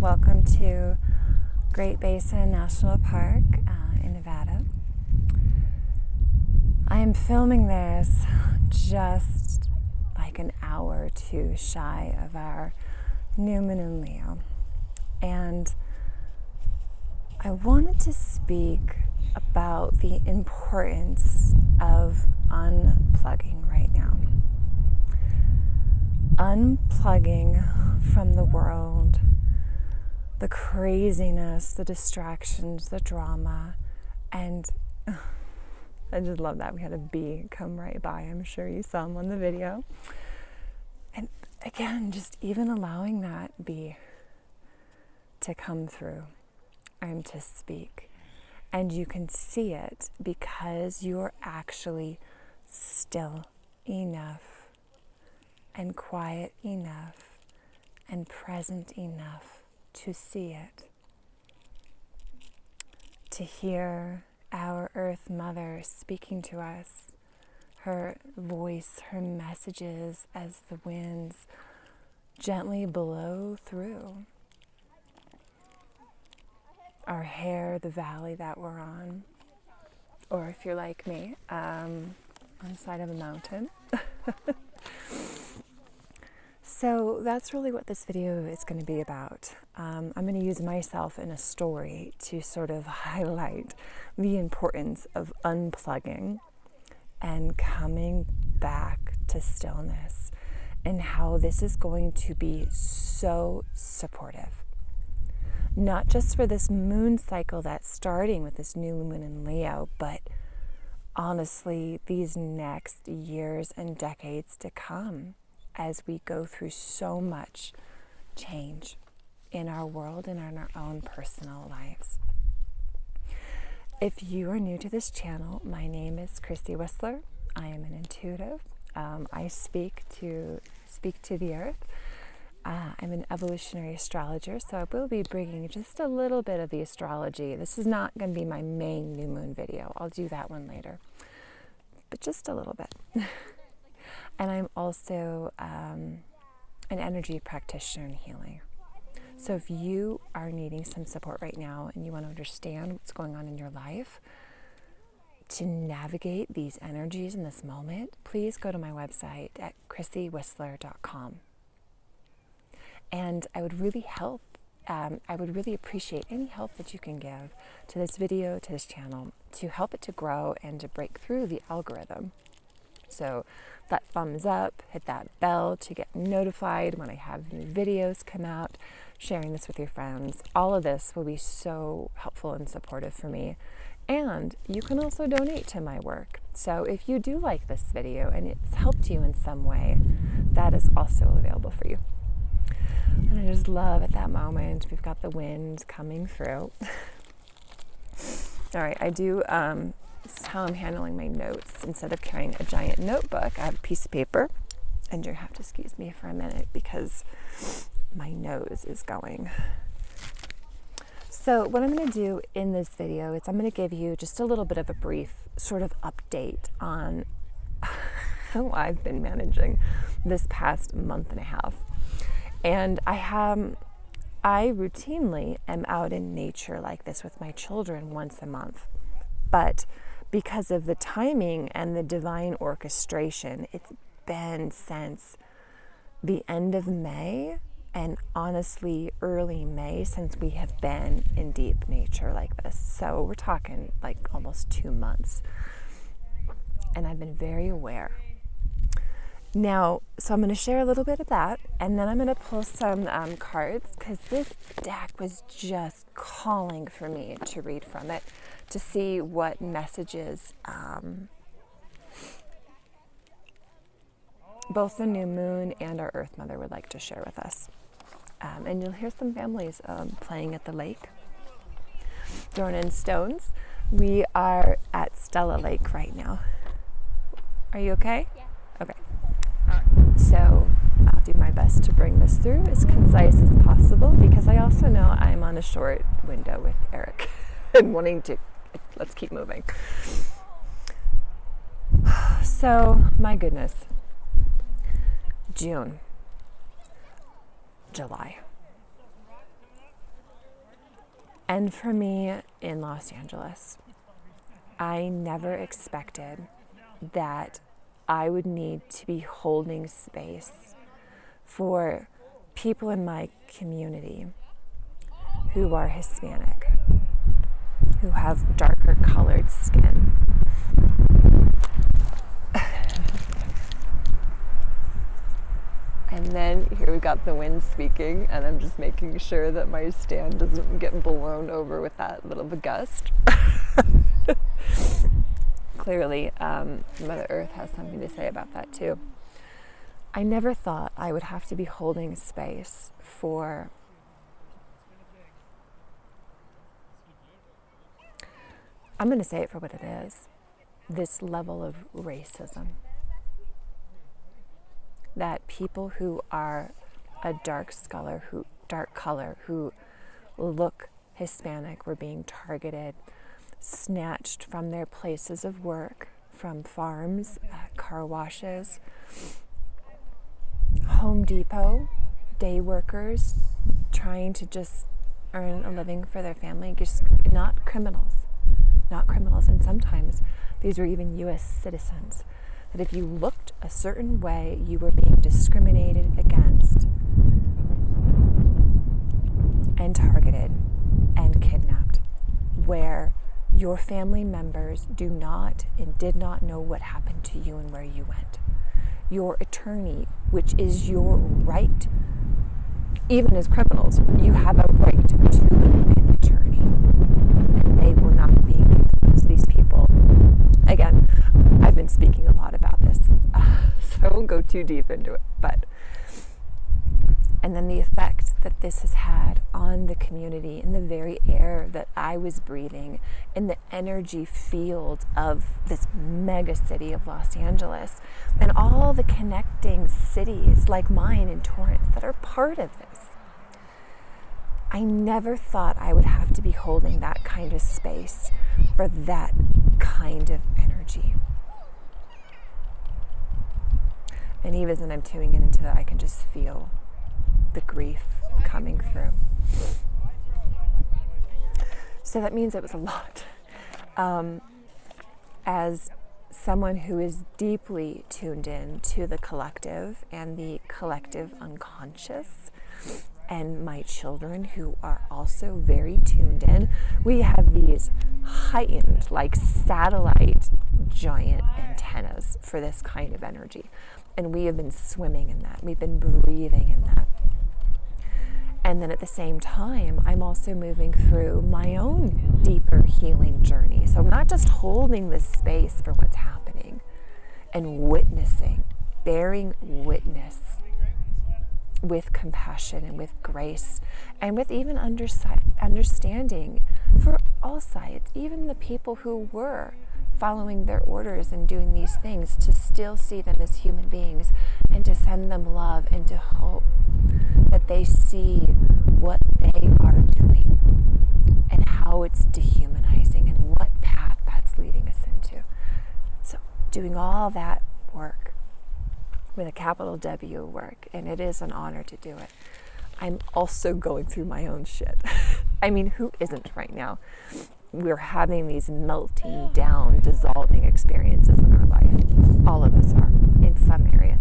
Welcome to Great Basin National Park in Nevada. I am filming this just like an hour or two shy of our new moon in Leo. And I wanted to speak about the importance of unplugging right now. Unplugging from the world, the craziness, the distractions, the drama, and I just love that. We had a bee come right by. I'm sure you saw him on the video. And again, just even allowing that bee to come through and to speak. And you can see it because you're actually still enough and quiet enough and present enough to see it. To hear our Earth Mother speaking to us, her voice, her messages as the winds gently blow through our hair, the valley that we're on, or if you're like me, on the side of a mountain. So that's really what this video is going to be about. I'm going to use myself in a story to sort of highlight the importance of unplugging and coming back to stillness, and how this is going to be so supportive. Not just for this moon cycle that's starting with this new moon in Leo, but honestly, these next years and decades to come, as we go through so much change in our world and in our own personal lives. If you are new to this channel, my name is Christy Whistler. I am an intuitive. I speak to the earth. I'm an evolutionary astrologer, so I will be bringing just a little bit of the astrology. This is not going to be my main new moon video. I'll do that one later, but just a little bit. And I'm also an energy practitioner in healing. So if you are needing some support right now and you want to understand what's going on in your life to navigate these energies in this moment, please go to my website at chrissywhistler.com. And I would really appreciate any help that you can give to this video, to this channel, to help it to grow and to break through the algorithm. So that thumbs up, hit that bell to get notified when I have new videos come out, sharing this with your friends. All of this will be so helpful and supportive for me. And you can also donate to my work. So if you do like this video and it's helped you in some way, that is also available for you. And I just love at that moment, we've got the wind coming through. All right, I do, this is how I'm handling my notes. Instead of carrying a giant notebook, I have a piece of paper, and you have to excuse me for a minute because my nose is going. So what I'm going to do in this video is I'm going to give you just a little bit of a brief sort of update on how I've been managing this past month and a half. And I routinely am out in nature like this with my children once a month. But because of the timing and the divine orchestration, it's been since the end of May, and honestly early May, since we have been in deep nature like this. So we're talking like almost 2 months. And I've been very aware. Now, so I'm going to share a little bit of that, and then I'm going to pull some cards, because this deck was just calling for me to read from it, to see what messages both the new moon and our Earth Mother would like to share with us. And you'll hear some families playing at the lake, throwing in stones. We are at Stella Lake right now. Are you okay? Yeah. Okay. So I'll do my best to bring this through as concise as possible, because I also know I'm on a short window with Eric and wanting to, let's keep moving. So, my goodness, June, July, And for me in Los Angeles, I never expected that I would need to be holding space for people in my community who are Hispanic, who have darker colored skin. And then here we got the wind speaking, and I'm just making sure that my stand doesn't get blown over with that little of a gust. Clearly, Mother Earth has something to say about that too. I never thought I would have to be holding space for I'm going to say it for what it is, this level of racism. That people who are a dark color, who look Hispanic, were being targeted, snatched from their places of work, from farms, car washes, Home Depot, day workers, trying to just earn a living for their family, just not criminals. And sometimes these were even U.S. citizens. That if you looked a certain way, you were being discriminated against and targeted and kidnapped, where your family members do not and did not know what happened to you and where you went. Your attorney, which is your right, even as criminals, you have a right to an attorney, and they were not being given to these people. Again, I've been speaking a lot about this, so I won't go too deep into it, and then the effect that this has had on the community, in the very air that I was breathing, in the energy field of this mega city of Los Angeles, and all the connecting cities like mine in Torrance that are part of this. I never thought I would have to be holding that kind of space for that kind of energy. And even as I'm tuning into that, I can just feel the grief coming through. So that means it was a lot. As someone who is deeply tuned in to the collective and the collective unconscious, and my children who are also very tuned in, we have these heightened, like satellite giant antennas for this kind of energy. And we have been swimming in that. We've been breathing in that. And then at the same time, I'm also moving through my own deeper healing journey. So I'm not just holding this space for what's happening and witnessing, bearing witness with compassion and with grace and with even understanding for all sides, even the people who were following their orders and doing these things, to still see them as human beings and to send them love and to hope that they see what they are doing and how it's dehumanizing and what path that's leading us into. So doing all that work with a capital W work, and it is an honor to do it. I'm also going through my own shit. I mean, who isn't right now? We're having these melting down, dissolving experiences in our life. All of us are in some area,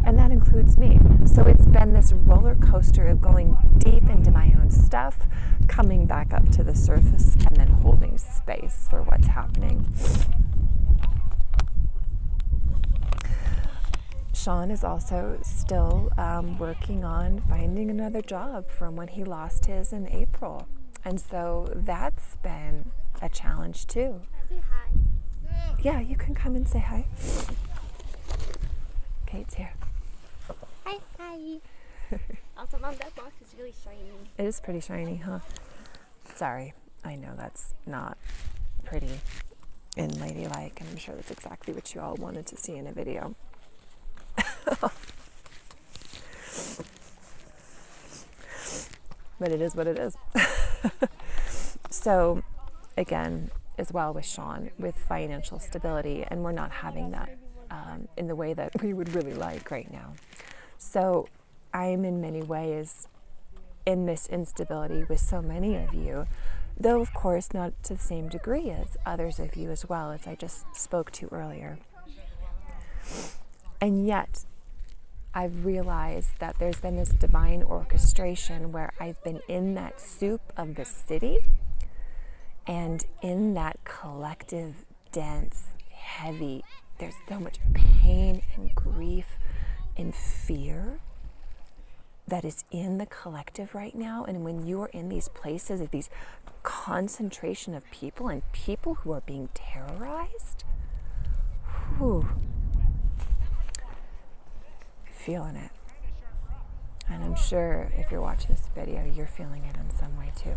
and that includes me. So it's been this roller coaster of going deep into my own stuff, coming back up to the surface, and then holding space for what's happening. Sean is also still working on finding another job from when he lost his in April. And so that's been a challenge too. Say hi. Yeah, you can come and say hi. Kate's here. Hi. Also, Mom, that box is really shiny. It is pretty shiny, huh? Sorry, I know that's not pretty and ladylike, and I'm sure that's exactly what you all wanted to see in a video. But it is what it is. So again, as well with Sean, with financial stability, and we're not having that in the way that we would really like right now. So I'm in many ways in this instability with so many of you, though of course not to the same degree as others of you as well, as I just spoke to earlier. And yet, I've realized that there's been this divine orchestration where I've been in that soup of the city and in that collective, dense, heavy, there's so much pain and grief and fear that is in the collective right now. And when you are in these places of these concentration of people and people who are being terrorized, whew, feeling it. And I'm sure if you're watching this video, you're feeling it in some way too.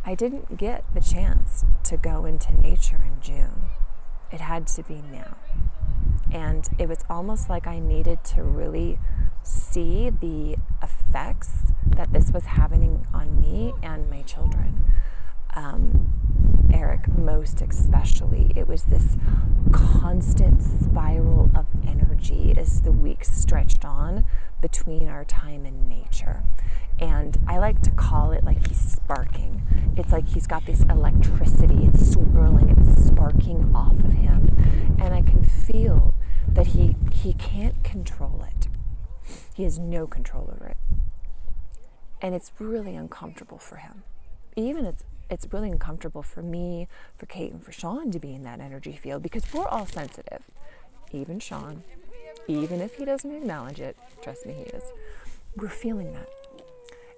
I didn't get the chance to go into nature in June. It had to be now. And it was almost like I needed to really see the effects that this was having on me and my children. Eric most especially. It was this constant spiral of energy as the weeks stretched on between our time in nature. And I like to call it like he's sparking. It's like he's got this electricity, it's swirling, it's sparking off of him. And I can feel that he can't control it. He has no control over it. And it's really uncomfortable for him. Even it's really uncomfortable for me, for Kate, and for Sean to be in that energy field, because we're all sensitive. Even Sean, even if he doesn't acknowledge it, trust me, he is. We're feeling that.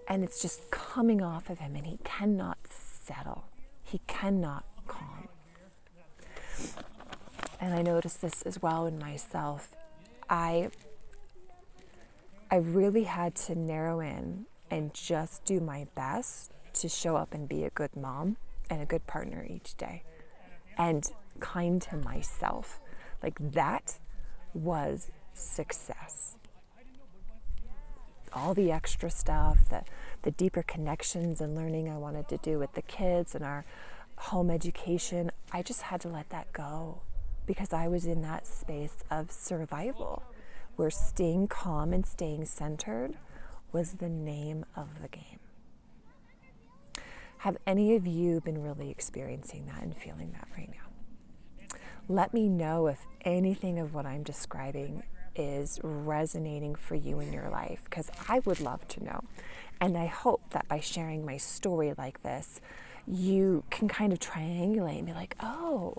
And it's just coming off of him, and he cannot settle. He cannot calm. And I noticed this as well in myself. I really had to narrow in and just do my best to show up and be a good mom and a good partner each day and kind to myself. Like, that was success. All the extra stuff, the deeper connections and learning I wanted to do with the kids and our home education, I just had to let that go because I was in that space of survival where staying calm and staying centered was the name of the game. Have any of you been really experiencing that and feeling that right now? Let me know if anything of what I'm describing is resonating for you in your life, because I would love to know. And I hope that by sharing my story like this, you can kind of triangulate and be like, oh,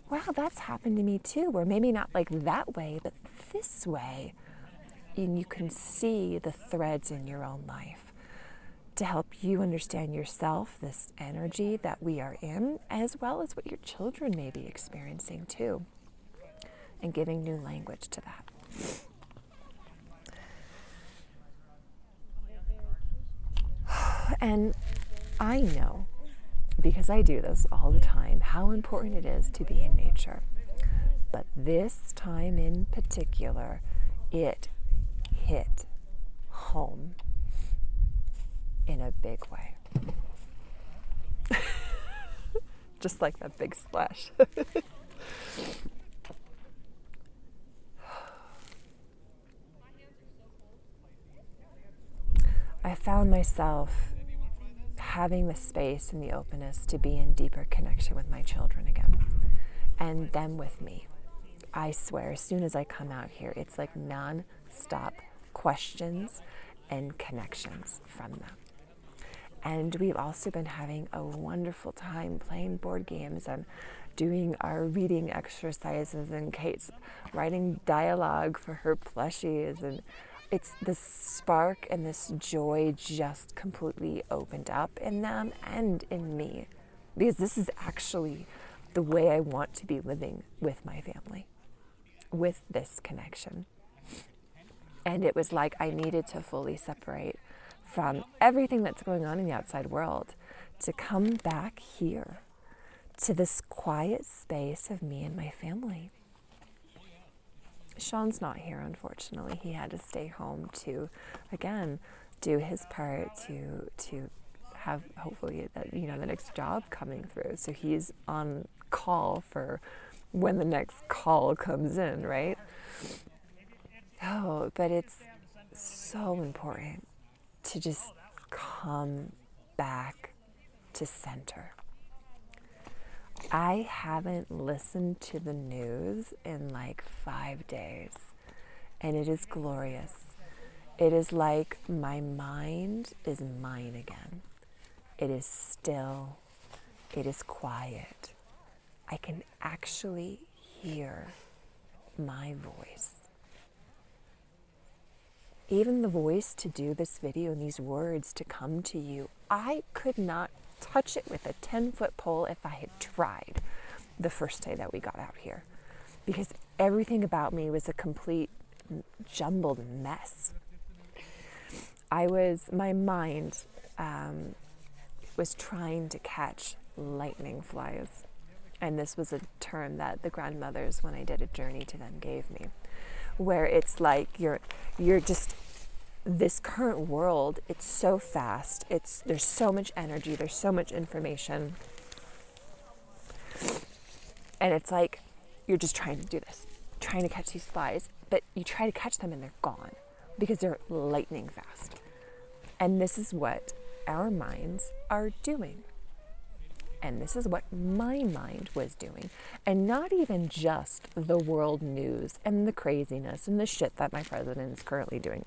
wow, that's happened to me too. Or maybe not like that way, but this way. And you can see the threads in your own life to help you understand yourself, this energy that we are in, as well as what your children may be experiencing too, and giving new language to that. And I know, because I do this all the time, how important it is to be in nature. But this time in particular, it hit home in a big way. Just like that big splash. I found myself having the space and the openness to be in deeper connection with my children again, and them with me. I swear, as soon as I come out here, it's like non-stop questions and connections from them. And we've also been having a wonderful time playing board games and doing our reading exercises, and Kate's writing dialogue for her plushies, and it's this spark and this joy just completely opened up in them and in me, because this is actually the way I want to be living with my family, with this connection. And it was like I needed to fully separate from everything that's going on in the outside world to come back here to this quiet space of me and my family. Sean's not here, unfortunately. He had to stay home to, again, do his part to have hopefully the next job coming through. So he's on call for when the next call comes in, right? Oh, but it's so important to just come back to center. I haven't listened to the news in like 5 days, and it is glorious. It is like my mind is mine again. It is still, it is quiet. I can actually hear my voice. Even the voice to do this video and these words to come to you, I could not touch it with a 10-foot pole if I had tried the first day that we got out here, because everything about me was a complete jumbled mess. My mind was trying to catch lightning flies. And this was a term that the grandmothers, when I did a journey to them, gave me, where it's like you're just, this current world, it's so fast, there's so much energy, there's so much information, and it's like you're just trying to do this, trying to catch these flies, but you try to catch them and they're gone because they're lightning fast. And this is what our minds are doing. And this is what my mind was doing. And not even just the world news and the craziness and the shit that my president is currently doing.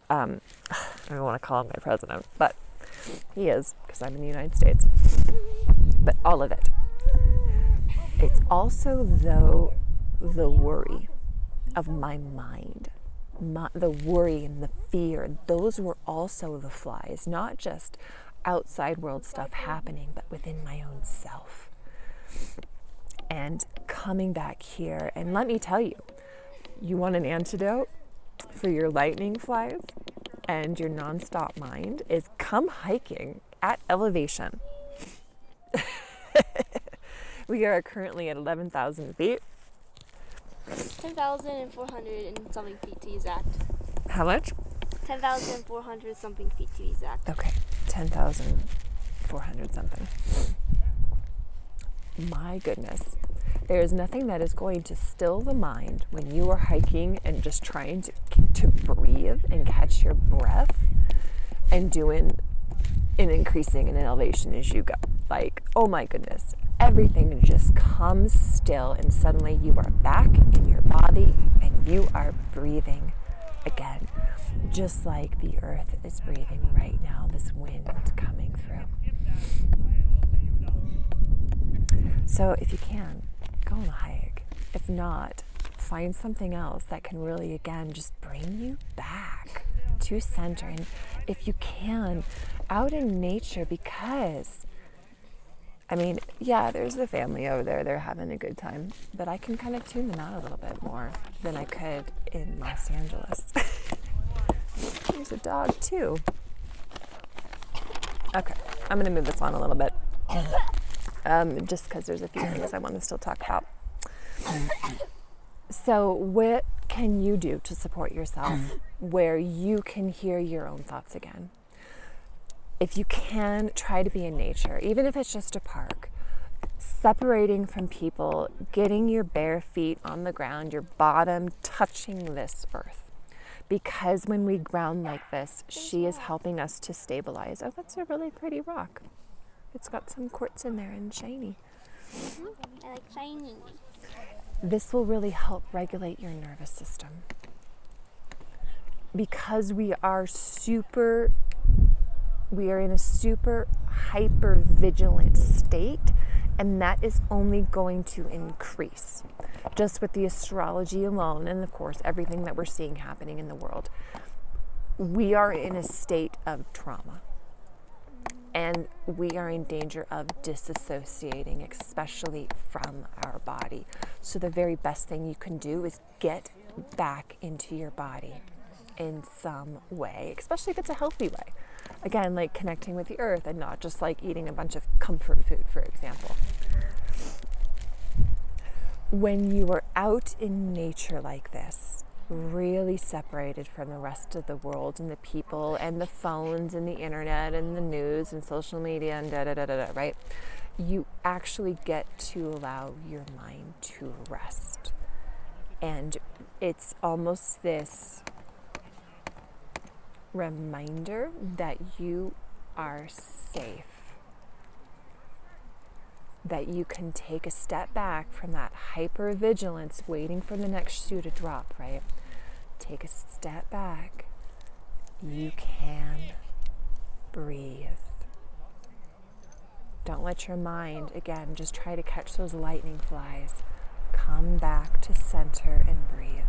I don't want to call him my president, but he is, because I'm in the United States. But all of it. It's also, though, the worry of my mind. The worry and the fear, those were also the flies, not just outside world stuff happening, but within my own self. And coming back here, and let me tell you, you want an antidote for your lightning flies and your nonstop mind is come hiking at elevation. We are currently at 11,000 feet. 10,400 and something feet to be exact. How much? 10,400 something feet to be exact. Okay, 10,400 something. My goodness. There is nothing that is going to still the mind when you are hiking and just trying to breathe and catch your breath and doing an increasing in elevation as you go. Like, oh my goodness, everything just comes still and suddenly you are back in your body and you are breathing again. Just like the earth is breathing right now, this wind coming through. So if you can, go on a hike. If not, find something else that can really, again, just bring you back to center. And if you can, out in nature, because, I mean, yeah, there's the family over there. They're having a good time. But I can kind of tune them out a little bit more than I could in Los Angeles. There's a dog, too. Okay, I'm going to move this on a little bit. Just because there's a few things I want to still talk about. So what can you do to support yourself where you can hear your own thoughts again? If you can, try to be in nature, even if it's just a park. Separating from people, getting your bare feet on the ground, your bottom touching this earth. Because when we ground like this, she is helping us to stabilize. Oh, that's a really pretty rock. It's got some quartz in there and shiny. I like shiny. This will really help regulate your nervous system. Because we are in a super hyper vigilant state, and that is only going to increase. Just with the astrology alone, and of course everything that we're seeing happening in the world. We are in a state of trauma. And we are in danger of disassociating, especially from our body. So the very best thing you can do is get back into your body in some way, especially if it's a healthy way. Again, like connecting with the earth and not just like eating a bunch of comfort food, for example. When you are out in nature like this, really separated from the rest of the world and the people and the phones and the internet and the news and social media and right? You actually get to allow your mind to rest. And it's almost this reminder that you are safe. That you can take a step back from that hypervigilance, waiting for the next shoe to drop, right? Take a step back. You can breathe. Don't let your mind, again, just try to catch those lightning flies. Come back to center and breathe.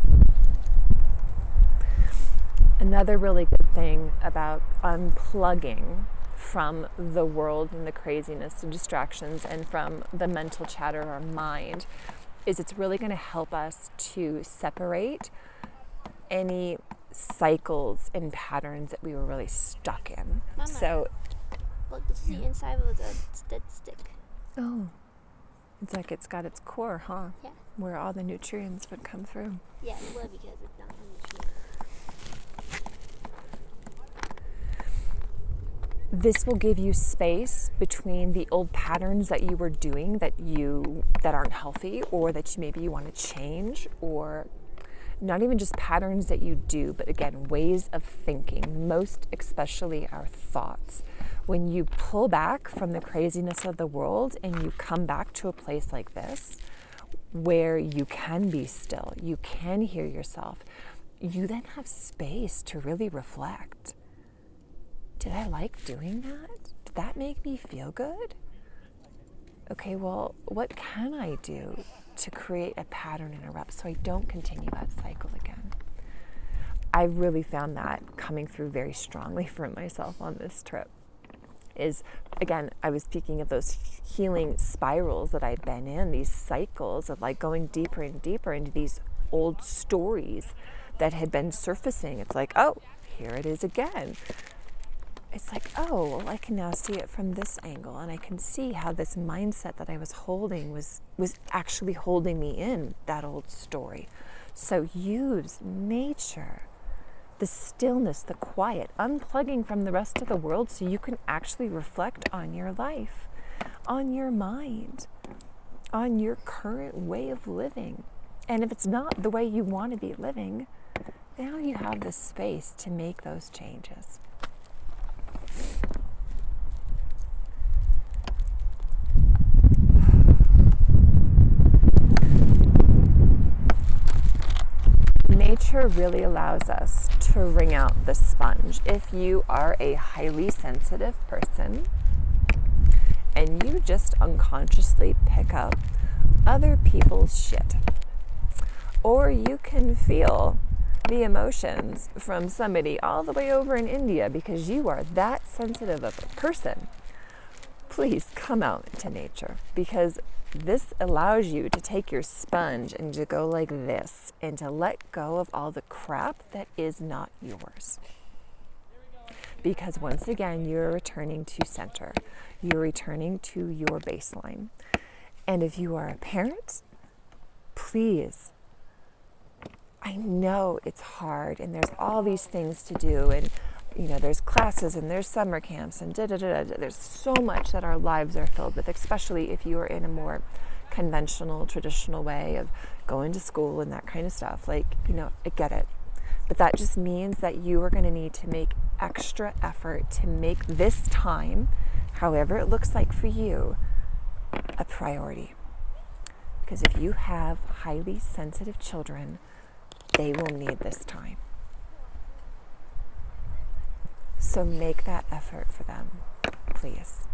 Another really good thing about unplugging from the world and the craziness and distractions and from the mental chatter of our mind is it's really going to help us to separate any cycles and patterns that we were really stuck in. Mama, So, look, this is the inside of the dead stick. oh, it's like it's got its core, huh? Yeah. Where all the nutrients would come through. Yeah, it would because it's not nutrient. This will give you space between the old patterns that you were doing that aren't healthy, or that maybe you want to change, or not even just patterns that you do, but again, ways of thinking, most especially our thoughts. When you pull back from the craziness of the world and you come back to a place like this, where you can be still, you can hear yourself, you then have space to really reflect. Did I like doing that? Did that make me feel good? Okay, well, what can I do to create a pattern interrupt so I don't continue that cycle again? I really found that coming through very strongly for myself on this trip. Is, again, I was speaking of those healing spirals that I'd been in, these cycles of like going deeper and deeper into these old stories that had been surfacing. It's like, oh, here it is again. It's like, oh, well, I can now see it from this angle, and I can see how this mindset that I was holding was actually holding me in that old story. So use nature, the stillness, the quiet, unplugging from the rest of the world so you can actually reflect on your life, on your mind, on your current way of living. And if it's not the way you want to be living, now you have the space to make those changes. Nature really allows us to wring out the sponge. If you are a highly sensitive person and you just unconsciously pick up other people's shit, or you can feel the emotions from somebody all the way over in India because you are that sensitive of a person, please come out to nature, because this allows you to take your sponge and to go like this and to let go of all the crap that is not yours. Because once again, you're returning to center. You're returning to your baseline. And if you are a parent, please, I know it's hard and there's all these things to do, and there's classes and there's summer camps and there's so much that our lives are filled with, especially if you are in a more conventional, traditional way of going to school and that kind of stuff. I get it. But that just means that you are going to need to make extra effort to make this time, however it looks like for you, a priority. Because if you have highly sensitive children, they will need this time. So make that effort for them, please.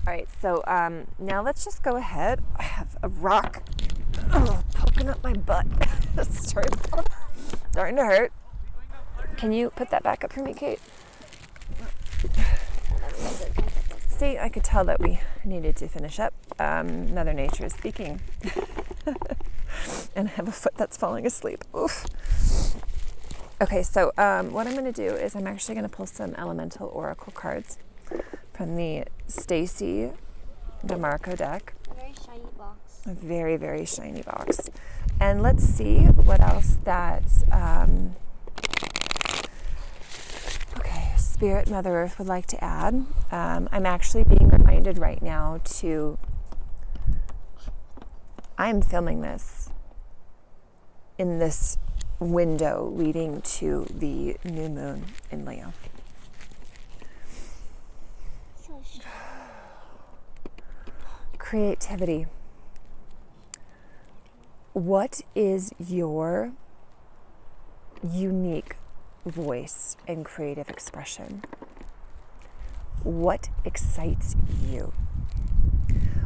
All right, so now let's just go ahead. I have a rock poking up my butt. It's starting to hurt. Can you put that back up for me, Kate? See, I could tell that we needed to finish up. Mother Nature is speaking. And I have a foot that's falling asleep. Oof. Okay, so what I'm going to do is I'm actually going to pull some elemental oracle cards from the Stacy DeMarco deck. A very shiny box. A very, very shiny box. And let's see what else that, Spirit, Mother Earth would like to add. I'm actually being reminded right now I'm filming this in this window leading to the new moon in Leo. creativity. What is your unique voice and creative expression? What excites you?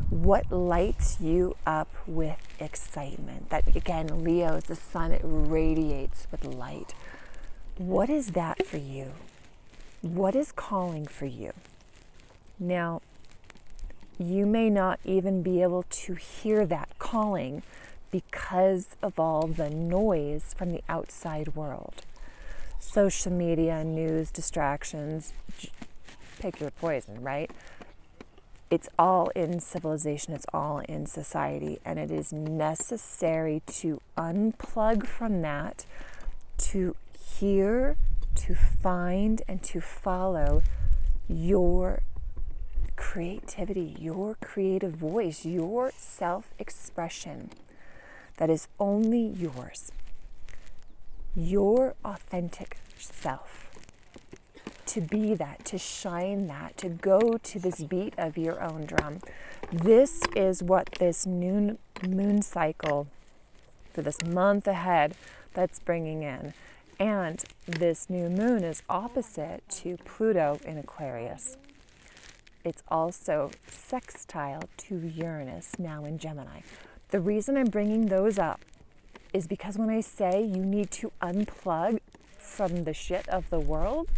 What lights you up with excitement? That, again, Leo is the sun, it radiates with light. What is that for you? What is calling for you? Now, you may not even be able to hear that calling because of all the noise from the outside world. Social media, news, distractions, pick your poison, right? It's all in civilization, it's all in society, and it is necessary to unplug from that, to hear, to find, and to follow your creativity, your creative voice, your self-expression that is only yours, your authentic self. To be that, to shine that, to go to this beat of your own drum. This is what this new moon cycle for this month ahead that's bringing in. And this new moon is opposite to Pluto in Aquarius. It's also sextile to Uranus now in Gemini. The reason I'm bringing those up is because when I say you need to unplug from the shit of the world,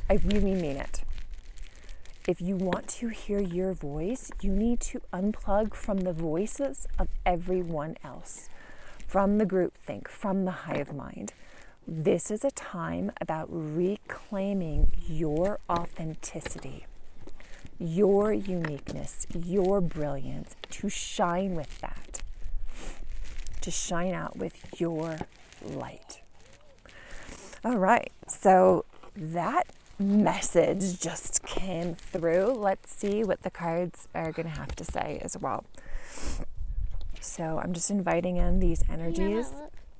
I really mean it. If you want to hear your voice, you need to unplug from the voices of everyone else, from the groupthink, from the hive mind. This is a time about reclaiming your authenticity, your uniqueness, your brilliance, to shine with that, to shine out with your light. All right, so that message just came through. Let's see what the cards are going to have to say as well. So I'm just inviting in these energies.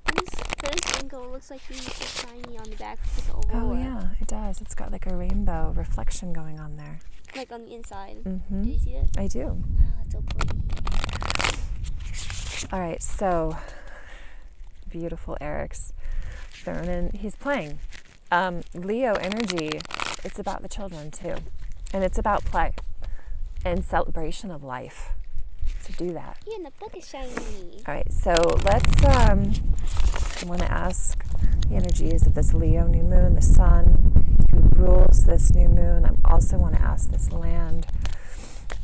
This first angle looks like it's so shiny on the back with the Oh aurora. yeah, it does. It's got like a rainbow reflection going on there. Like on the inside. Mm-hmm. Do you see that? I do. Wow, that's so pretty. All right, so beautiful Eric's thrown in. He's playing. Leo energy, it's about the children too. And it's about play and celebration of life. So do that. Yeah, and the book is shiny. All right, so let's, I want to ask the energies of this Leo new moon, the sun who rules this new moon. I also want to ask this land,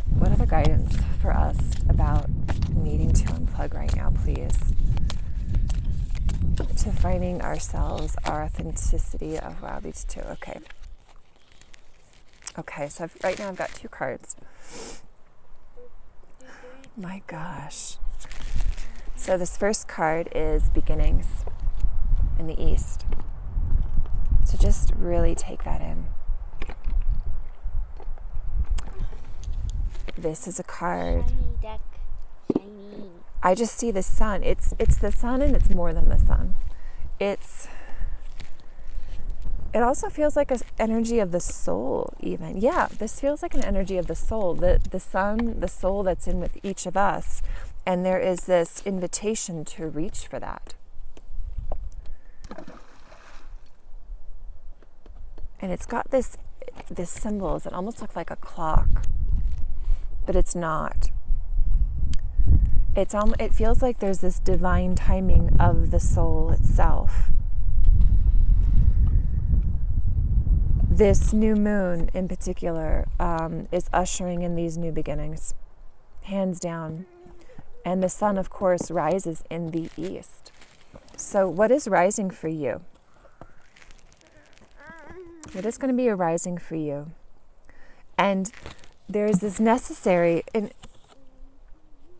what other guidance for us about needing to unplug right now, please? To finding ourselves, our authenticity. Oh wow, these two. Okay, so right now I've got two cards. My gosh. So this first card is beginnings in the East. So just really take that in. This is a card. Shiny deck. Shiny. I just see the sun. It's the sun, and it's more than the sun. It also feels like an energy of the soul even. Yeah, this feels like an energy of the soul. The sun, the soul that's in with each of us. And there is this invitation to reach for that. And it's got this symbols that almost look like a clock, but it's not. It feels like there's this divine timing of the soul itself. This new moon in particular is ushering in these new beginnings, hands down. And the sun, of course, rises in the east. So what is rising for you? What is going to be a rising for you? And there's this necessary...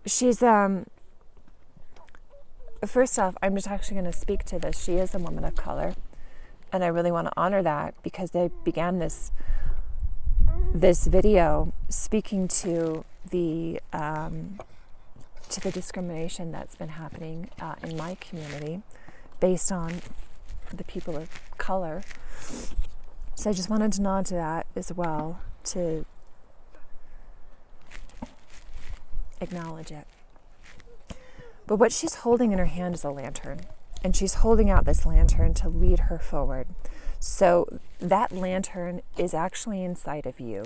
She's, first off, I'm just actually going to speak to this. She is a woman of color. And I really want to honor that because they began this video speaking to the discrimination that's been happening in my community based on the people of color. So I just wanted to nod to that as well, to acknowledge it. But what she's holding in her hand is a lantern. And she's holding out this lantern to lead her forward. So that lantern is actually inside of you.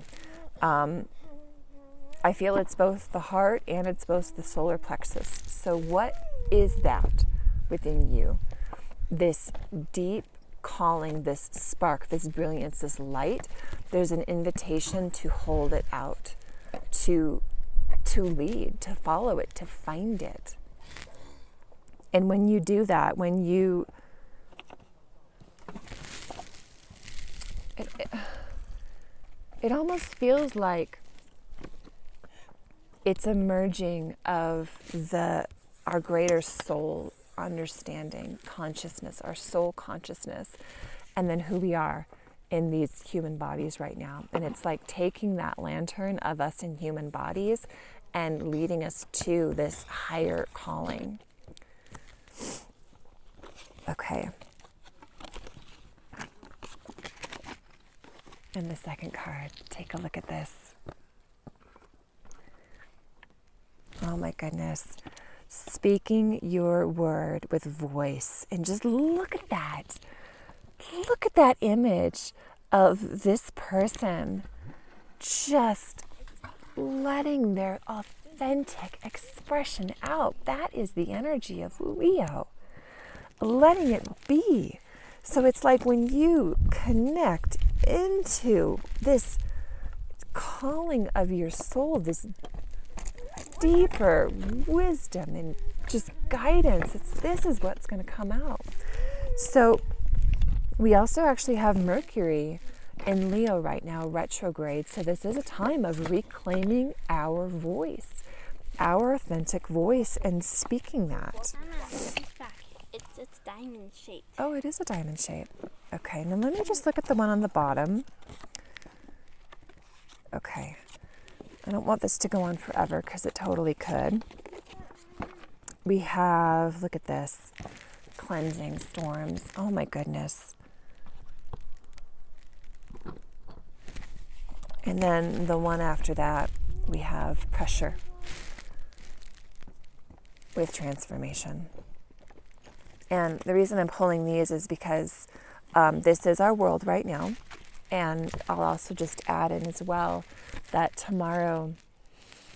I feel it's both the heart and it's both the solar plexus. So what is that within you? This deep calling, this spark, this brilliance, this light. There's an invitation to hold it out, to lead, to follow it, to find it. And when you do that, when you it almost feels like it's a merging of our greater soul understanding, consciousness, our soul consciousness, and then who we are in these human bodies right now. And it's like taking that lantern of us in human bodies and leading us to this higher calling. Okay. And the second card, take a look at this. Oh my goodness. Speaking your word with voice. And just look at that. Look at that image of this person just letting their authentic expression out. That is the energy of Leo. Letting it be. So it's like when you connect into this calling of your soul, this deeper wisdom and just guidance, this is what's going to come out. So we also actually have Mercury in Leo right now, retrograde. So this is a time of reclaiming our voice, our authentic voice, and speaking that. It's diamond shaped. Oh, it is a diamond shape. Okay, now let me just look at the one on the bottom. Okay. I don't want this to go on forever because it totally could. We have, look at this, cleansing storms. Oh my goodness. And then the one after that, we have pressure with transformation. And the reason I'm pulling these is because this is our world right now. And I'll also just add in as well that tomorrow,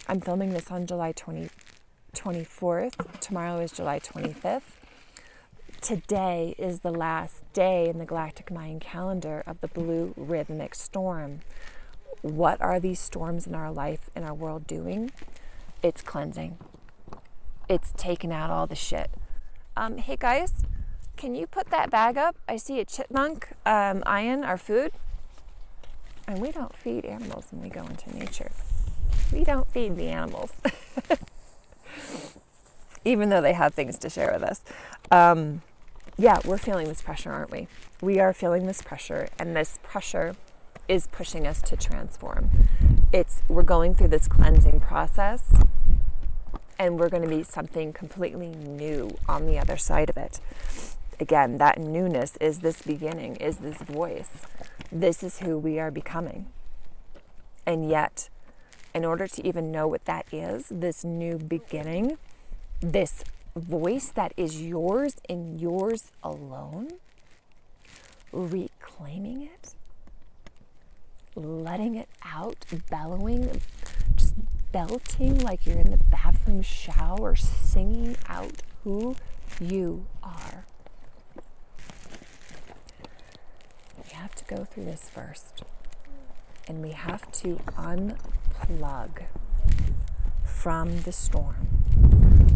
I'm filming this on July 24th. Tomorrow is July 25th. Today is the last day in the Galactic Mayan calendar of the blue rhythmic storm. What are these storms in our life, in our world doing? It's cleansing. It's taking out all the shit. Hey guys, can you put that bag up? I see a chipmunk eyeing our food. And we don't feed animals when we go into nature. We don't feed the animals. Even though they have things to share with us. Yeah, we're feeling this pressure, aren't we? We are feeling this pressure, and this pressure is pushing us to transform. We're going through this cleansing process, and we're going to be something completely new on the other side of it. Again, that newness is this beginning, is this voice. This is who we are becoming. And yet, in order to even know what that is, this new beginning, this voice that is yours and yours alone, reclaiming it, letting it out, bellowing, just belting like you're in the bathroom shower, singing out who you are. We have to go through this first. And we have to unplug from the storm,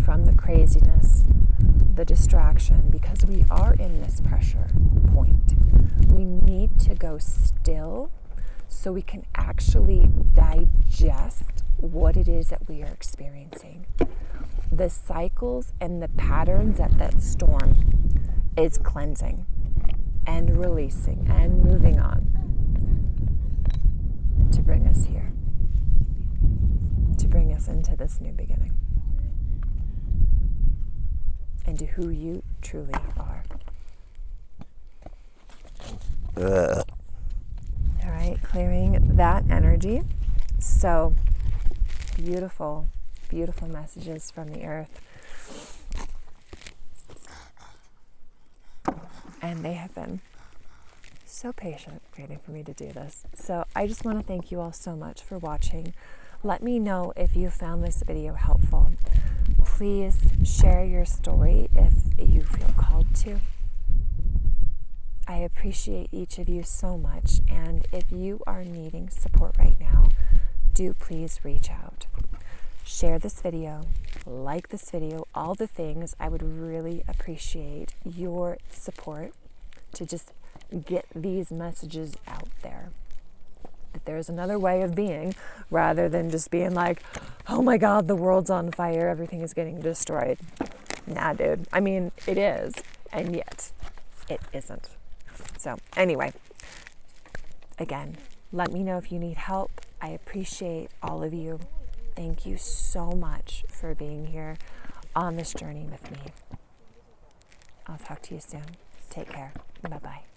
from the craziness, the distraction, because we are in this pressure point. We need to go still so we can actually digest what it is that we are experiencing. The cycles and the patterns at that storm is cleansing and releasing and moving on to bring us here, to bring us into this new beginning, and to who you truly are. All right, clearing that energy. So beautiful beautiful messages from the earth. And they have been so patient waiting for me to do this. So I just want to thank you all so much for watching. Let me know if you found this video helpful. Please share your story if you feel called to. I appreciate each of you so much, and if you are needing support right now, do please reach out. Share this video, like this video, all the things. I would really appreciate your support to just get these messages out there. That there's another way of being, rather than just being like, oh my God, the world's on fire, everything is getting destroyed. Nah, dude. I mean, it is, and yet it isn't. So anyway, again, let me know if you need help. I appreciate all of you. Thank you so much for being here on this journey with me. I'll talk to you soon. Take care. Bye-bye.